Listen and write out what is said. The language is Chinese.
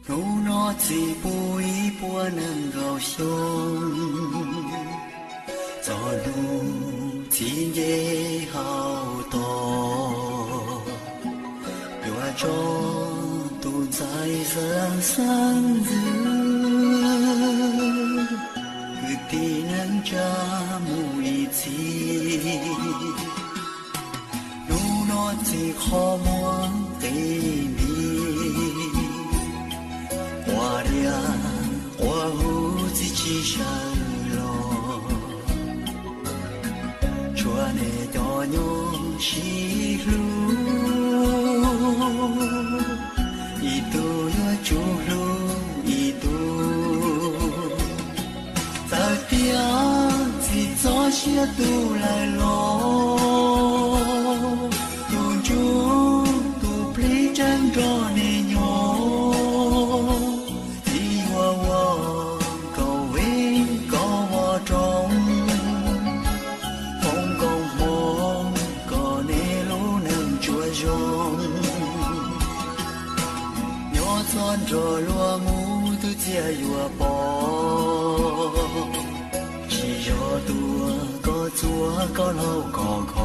路那几步一步能够行，走路今夜好多，有种都在人生日，一定能这么一起，路那几好么给你。花莲花湖自己山路，穿的多牛西路，一度有主路一度，在边自早些都来咯，都住都陪真着你牛。着落木都结约包，只要多个做个老高考。